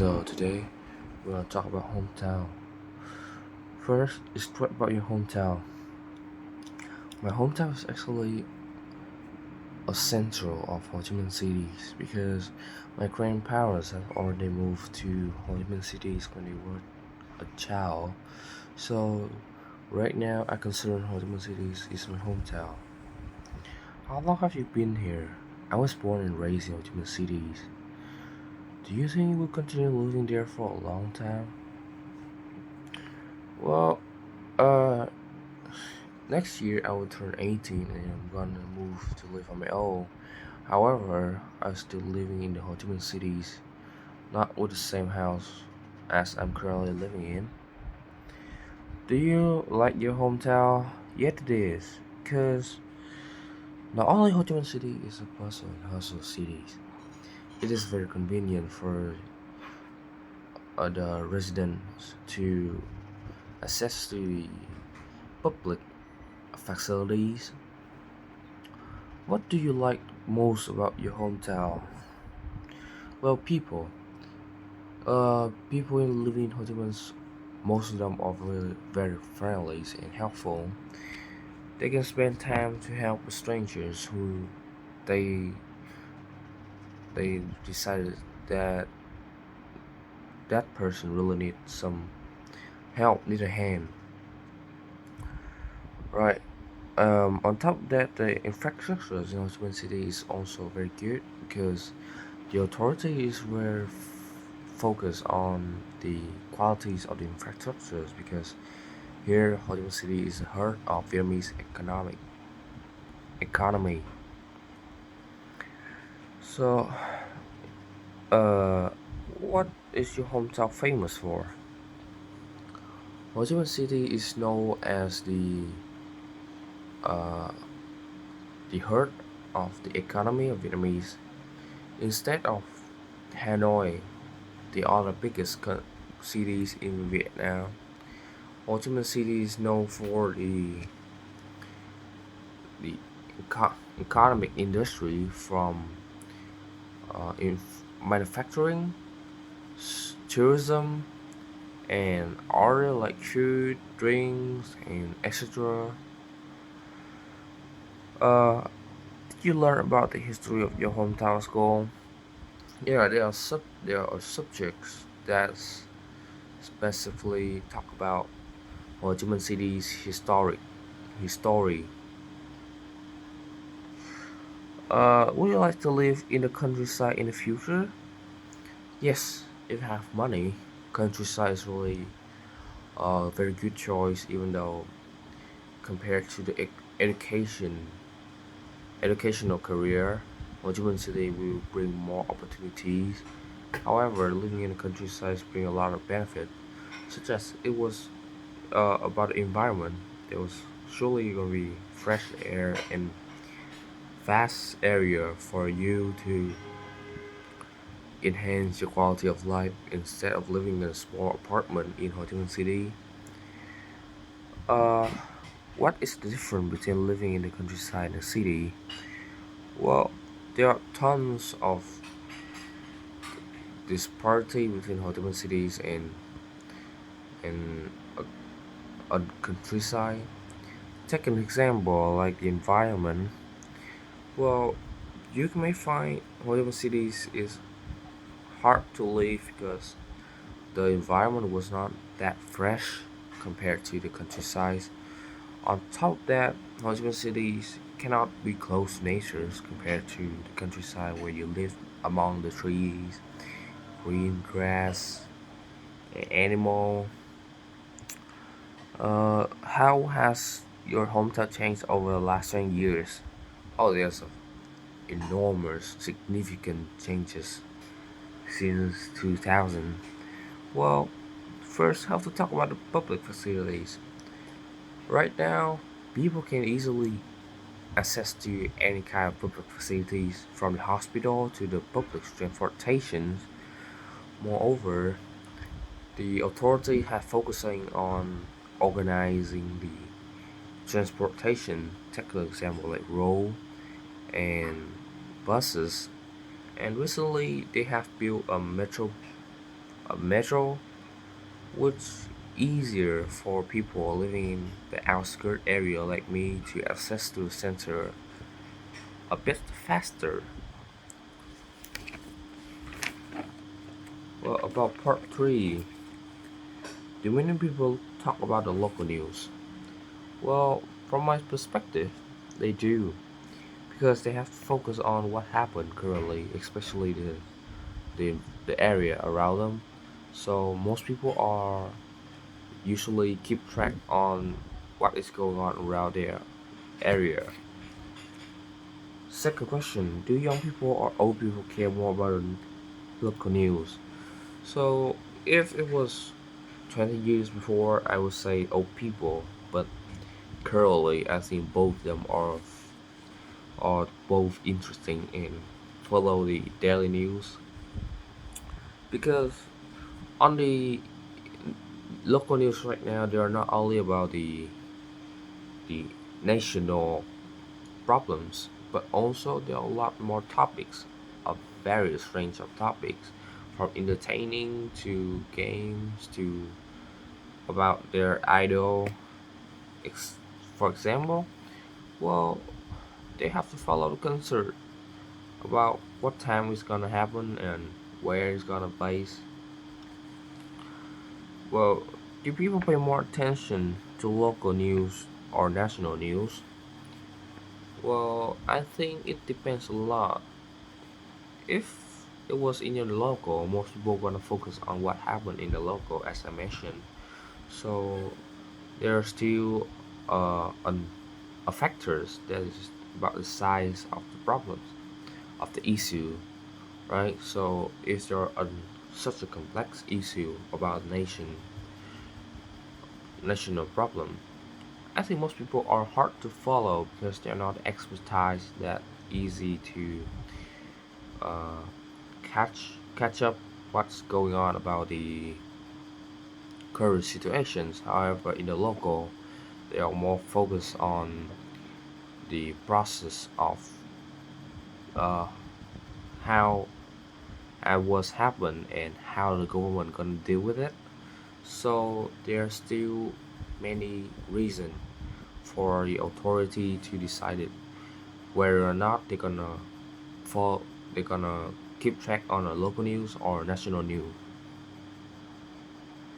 So today we're gonna talk about hometown. First, it's talk about your hometown. My hometown is actually a central of Ho Chi Minh cities because my grandparents have already moved to Ho Chi Minh cities when they were a child. So right now I consider Ho Chi Minh cities is my hometown. How long have you been here? I was born and raised in Ho Chi Minh cities. Do you think you will continue living there for a long time? Well, uh, next year I will turn 18 and I'm gonna move to live on my own. However, I'm still living in the Ho Chi Minh cities, not with the same house as I'm currently living in. Do you like your hometown? Yet it is, because not only Ho Chi Minh City is a bustle and hustle city, it is very convenient for the residents to access to the public facilities. What do you like most about your hometown? Well, people. People living in Ho Chi Minh, most of them are very friendly and helpful. They can spend time to help strangers who they they decided that that person really needs some help, need a hand, right? On top of that, the infrastructure in Ho Chi Minh City is also very good because the authorities were focused on the qualities of the infrastructures because here Ho Chi Minh City is the heart of Vietnamese economy. So, uh, what is your hometown famous for? Ho Chi Minh City is known as uh, the heart of the economy of Vietnamese. Instead of Hanoi, the other biggest cities in Vietnam, Ho Chi Minh City is known for the economic industry from in manufacturing, tourism, and other like food, drinks, and etc. Did you learn about the history of your hometown school? Yeah, there are subjects that specifically talk about Ho Chi Minh City's history. Would you like to live in the countryside in the future? Yes, if you have money, countryside is really a very good choice, even though compared to the educational career, Ho Chi Minh City will bring more opportunities. However, living in the countryside brings a lot of benefit, such as it was about the environment. There was surely gonna be fresh air and vast area for you to enhance your quality of life instead of living in a small apartment in Ho Chi Minh City. Uh, what is the difference between living in the countryside and the city? Well, there are tons of disparity between Ho Chi Minh cities and a countryside. Take an example like the environment. Well, you may find Ho Chi Minh cities is hard to live because the environment was not that fresh compared to the countryside. On top of that, Ho Chi Minh cities cannot be close to nature compared to the countryside where you live among the trees, green grass, animal. How has your hometown changed over the last 10 years? Oh, there's enormous, significant changes since 2000. Well, first, have to talk about the public facilities. Right now, people can easily access to any kind of public facilities from the hospital to the public transportation. Moreover, the authority have focusing on organizing the transportation. Take an example like road and buses. And recently, they have built a metro A metro which easier for people living in the outskirt area like me to access to the center a bit faster. Well, about part 3, do many people talk about the local news? Well, from my perspective, they do because they have to focus on what happened currently, especially the, the area around them. So most people are usually keep track on what is going on around their area. Second question, do young people or old people care more about the local news? So if it was 20 years before, I would say old people, but currently I think both of them are both interesting in follow the daily news because on the local news right now they are not only about the national problems, but also there are a lot more topics of various range of topics, from entertaining to games to about their idol. For example, well, they have to follow the concert about what time it's gonna happen and where it's gonna place. Well, do people pay more attention to local news or national news? Well, I think it depends a lot. If it was in your local, most people gonna focus on what happened in the local, as I mentioned. So there are still a factors that is about the size of the problems of the issue, right? So if there are such a complex issue about national problem, I think most people are hard to follow because they're not expertise that easy to uh, catch up what's going on about the current situations. However, in the local, they are more focused on the process of uh, how what's happened and how the government gonna deal with it. So there are still many reasons for the authority to decide it whether or not they're gonna keep track on a local news or national news.